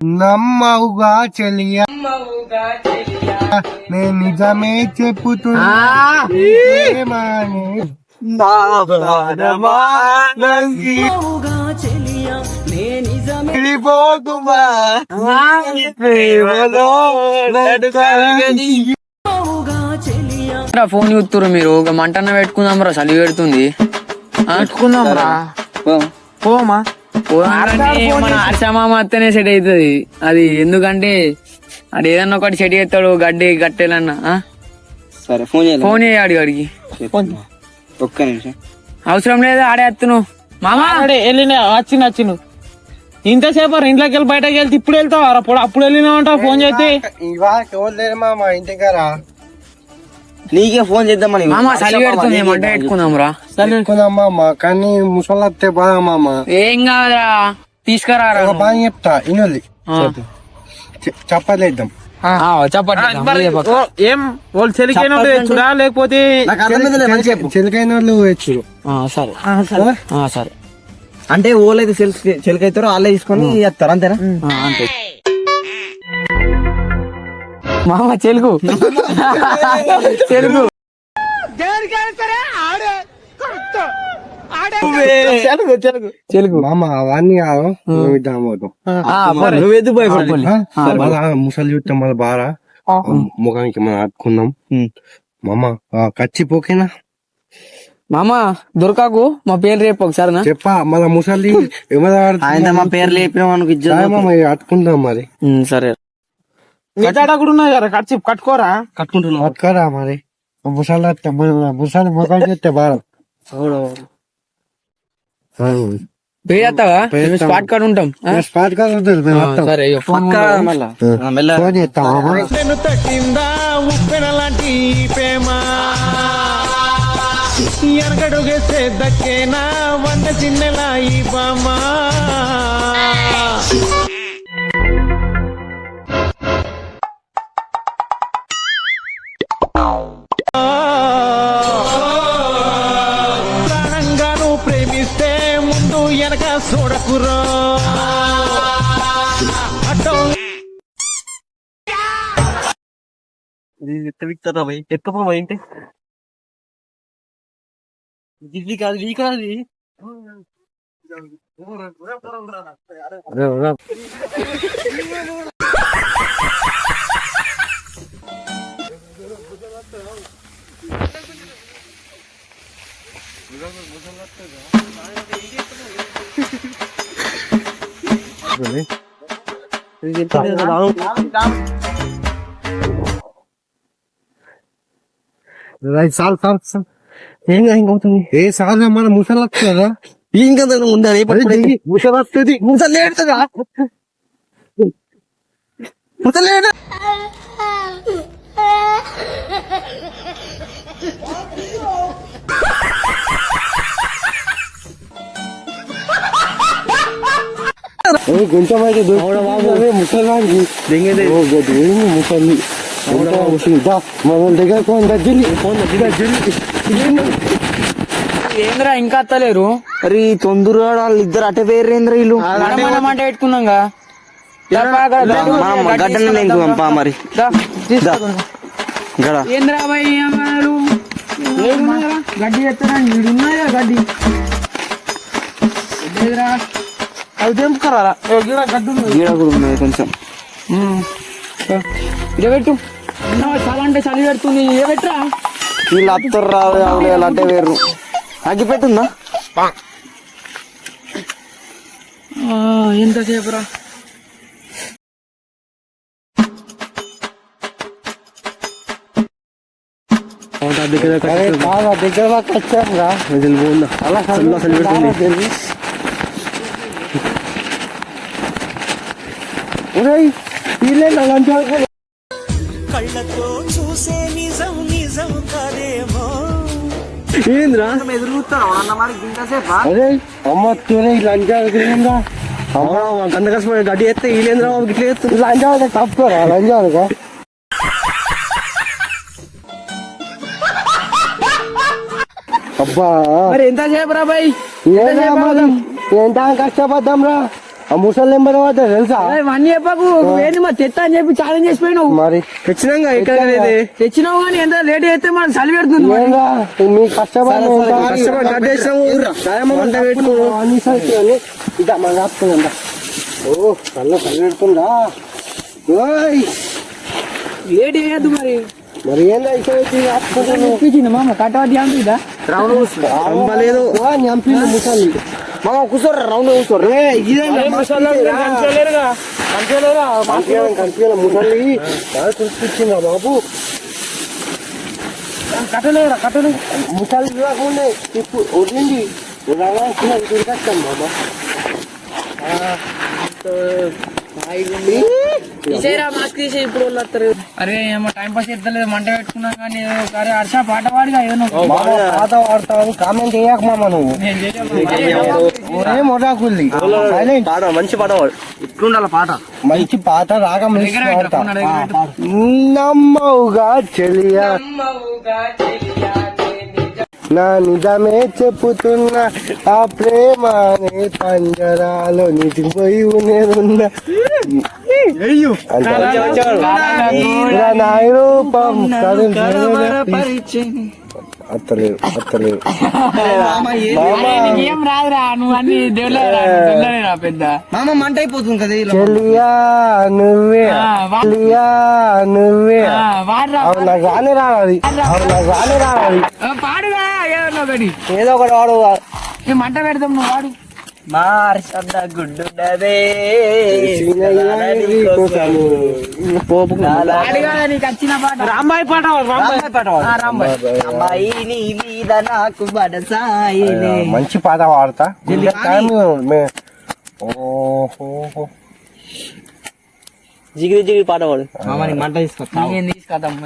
నమ్మవుగా చెలియా నేను నిజమే చెప్పుతున్నా ఫోన్ చూస్తురు మీరు ఒక మంటన్న పెట్టుకుందాం రా, చలి పెడుతుంది. పెట్టుకుందాం రా, పోమా మన ఆర్షమామ అత్తనే సెట్ అవుతుంది అది. ఎందుకంటే అది ఏదన్నా ఒకటి సెట్ చేస్తాడు, గడ్డి గట్టెలన్నా. సరే ఫోన్ చేయాడు అడిగి. ఒక్క నిమిషం, అవసరం లేదు, ఆడే అత్తును మామా. వెళ్ళిన వచ్చిన ఇంతసేపు ఇంట్లోకి వెళ్ళి బయటకి వెళ్తే ఇప్పుడు వెళ్తావు అప్పుడు వెళ్ళినావంటావు ఫోన్ చేస్తే. మామ ఇంటికారా నీకే ఫోన్ చేద్దామని. మామ చలి పెడుతుంది, మంట పెట్టుకుందాం రా. పెట్టుకుందాం మామ, కానీ ముసలి వస్తే బాగా మామ. ఏం కాదురా, తీసుకురా. బాగా చెప్తా ఇనోది చెప్పలేద్దాం. ఏం వాళ్ళు చెలికైన వాళ్ళు తెచ్చుడా లేకపోతే చెలికైన వాళ్ళు తెచ్చుడు. సరే సరే. అంటే ఓలైతే చెలికైతారో వాళ్ళే తీసుకొని చేస్తారు, అంతేనా? అంతే మామ. చెలుగు చెలుగు చెలుగు మామ అవన్నీ కాదు, నువ్వెందుకు భయపడి ముసలి చుట్టం మళ్ళీ బాగా ముఖానికి మనం ఆడుకున్నాం మామ. కచ్చిపోకేనా మామ, దొరకాకు. మా పేరు రేపు ఒకసారి చెప్పా, మన ముసలి మా పేర్లు చెప్పిన అట్టుకుందాం మరి. సరే, కూడా ఉన్నాయి కదా, కట్టుకోరా. కట్టుకోరా మరి. ముసలి ముసలి ముఖం చెప్తే బాగా పేస్తావా? స్పాట్ కార్డ్ ఉంటాం. స్పాట్ కార్డ్ ఉంటుంది. సరే, ఫోన్ చేస్తావా? తట్టిందా ఉప్పెన లాంటి ప్రేమ ఎనకడుగేస్తే దక్కేనా వంద చిన్నెలా ఈ బామా. ప్రాణంగాను ప్రేమిస్తే ముందు వెనక చూడకురో. ఎక్కపో ఏంటి ఇది కాదు, ఈ కాదు. చాలు ఏం ఇంకొస్తుంది. ఏ సార్ మన ముసలి వస్తుందా? ఇంకా ఉండాలి ముసలి వస్తుంది. ముసలి ఏడుతుందా? ముసలి కొంచెం అయితే ముసలి ముసలి మన దగ్గర ఏంద్రా ఇంకా అత్తలేరు? మరి తొందరగా వాళ్ళు ఇద్దరు అటే పేరేంద్ర వీళ్ళు మంట పెట్టుకున్నాగా. గడ్డ పంపా మరి. ఏంద్రా గడ్డి ఎత్తరా? ఉన్నాయా గడ్డి? అవి తెంపుకరా, గీడ కూడా ఉన్నాయి కొంచెం. పెట్టు. చాలా అంటే చలి పెడుతుంది. పెట్టరా, వీళ్ళు అత్తరు రాదు అంటే వేరు. అగ్గిపెట్టుందా? ఎంతసేపు రా? దగ్గర వచ్చాం రా. అలా కళ్ళతో చూసే నిజం నిజం కాదేమో. ఏంద్రా ఎదురుతావు అన్న మరి ఇంతసేపా? అరే అమ్మ తూరే లంచా అంత కష్టపడి గడ్డి ఎత్తే వీళ్ళేంద్రా ఇట్లా ఎత్తు. లంచా తప్పుకోరా లంచా. అబ్బా మరి ఎంతసేపు రా బాయ్? ఏంటా కష్టపడ్డాం రా. ఆ ముసలి నెంబర్ అవుతా తెలుసా? వన్ చెప్పకు ఏంది మరి తెత్తా అని చెప్పి ఛాలెంజ్ చేసిపోయినావు. మరి తెచ్చినాక ఇక్కడ తెచ్చినావు కానీ ఎంత లేట్ అయితే మనం చలి పెడుతుంది మరి. మీ కష్టపడి ఇదా మన కాపుతుందా? ఓ కళ్ళ చలి పెడుతుందా? లేట్ చేయద్దు మరి. మరి ఏందా ఇప్పించింది మామ కట్టవద్ది అంటుందా? లేదు ముసలి మామ కూర్చోర్రా రౌండ్ కూర్చోర్రే ముసలి చూపించిందా బాబు? కట్టలేరా కట్టలు ముసలి చూడకుండా ఇప్పుడు వదిలింది కష్టం బాబా. మాస్క్ తీసి ఇప్పుడు వాళ్ళు వస్తారు. అరే ఏమో టైం పాస్ చేస్తలేదు మంట పెట్టుకున్నా కానీ అరే హర్ష పాట పాడిగా ఏమో పాట పాడతావు కామెంట్ చేయక మామ నువ్వు మొటాకుల్లి మంచి పాట పాడు. ఇట్లుండాల పాట మంచి పాట రాగా నమ్మవుగా చెలియా నా నిజమే చెప్పుతున్నా ఆ ప్రేమ అనే పంజరాలో నిజపోయి ఉండేదున్నా నా రూపం అత్తలేదు ఏం రాదురా నువ్వు అన్ని దేవుళ్ళ పెద్ద మామ మంట అయిపోతుంది కదా చెలియా నువ్వే చెలియా నువ్వే నాకు రాని రావాలి పాడుగా ఏదన్నా ఒకటి ఏదో ఒకటి వాడు మంట పెడతాం నువ్వు వాడు గుడ్డున్నదే నీకు వచ్చిన పాట రాంబాయి పాట అమ్మాయి నీ మీద నాకు బడసాయిలే. మంచి పాట పాడతా. జిగిరి జిగిరి పాట పాడు. మంట తీసుకొస్తాం మేము తీసుకొస్తాం.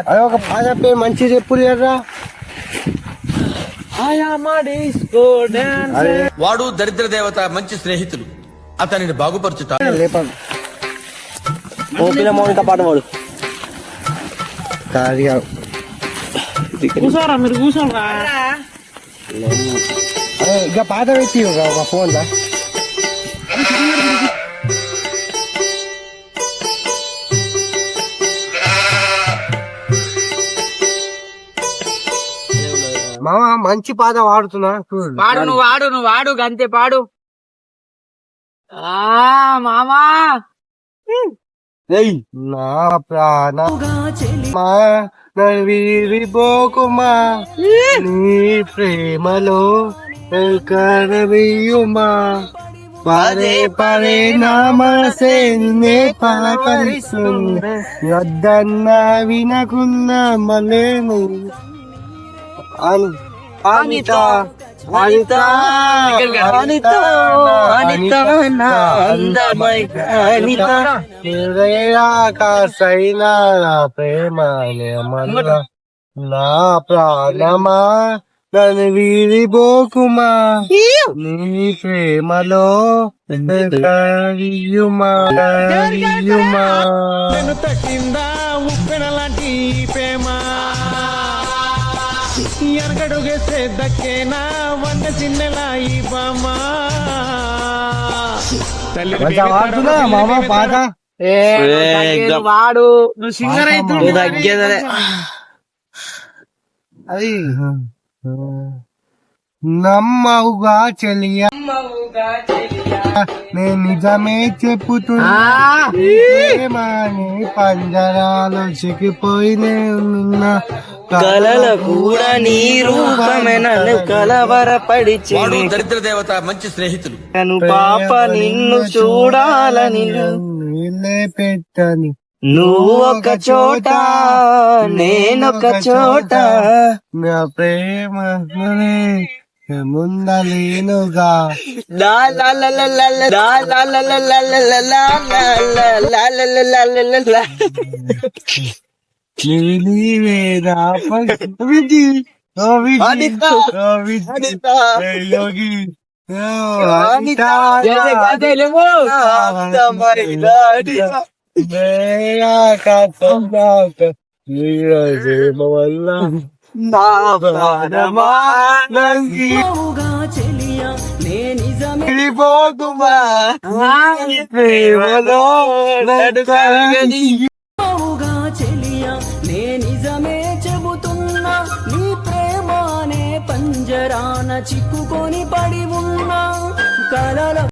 అదే ఒక పాట పేరు మంచి చెప్పు కదా. వాడు దరిద్ర దేవత మంచి స్నేహితులు అతనిని బాగుపరచుతా. లేపండి ఓపిల మౌనిక పాట పాడు. కూర్చోరా మీరు కూర్చోరా. ఇక పాట పెట్టి ఒక ఫోన్ మామ మంచి పాట వాడుతున్నా. పాడు నువ్వు వాడు గంతే పాడు. మామా నా ప్రాణ వీరిపోకుమా నీ ప్రేమలో కరవీయుమా పదే పదే నా మనసే నిన్నే పలకరిస్తుంది వద్దన్నా వినకున్నా మలేను అనిత అనిత అనిత అనిత కాసైనా నా ప్రేమ నా ప్రాణమా నన్ను వీరిపోకుమా నీ ప్రేమలో కరియుమా కరియుమా తట్టిందా ఉప్పెన లాంటి ప్రేమ ఎనకడుగేస్తే దక్కేనా వంట చిన్నెలా ఈ బామా. వాడుతున్నా మామ పాట వాడు నువ్వు సింగర్ అయితే తగ్గేదలే. అది నమ్మవుగా చెలియా నేను నిజమే చెప్పుతున్నా పంజరాలు చిక్కిపోయినే ఉన్నా కలల కూడా నీ రూపమే నన్ను కలవరపడిచి వాడు దరిద్ర దేవత మంచి స్నేహితులు నన్ను పాప నిన్ను చూడాలని నీళ్ళే పెట్టని నువ్వు ఒక చోట నేనొక చోట నా ప్రేమ ముందలేనుగా నీవేరా వల్ల చెలియా నే నిజమే అవుగా చెలియా నే నిజమే చెబుతున్నా నీ ప్రేమానే పంజరాన చిక్కుకొని పడి ఉన్నా కలల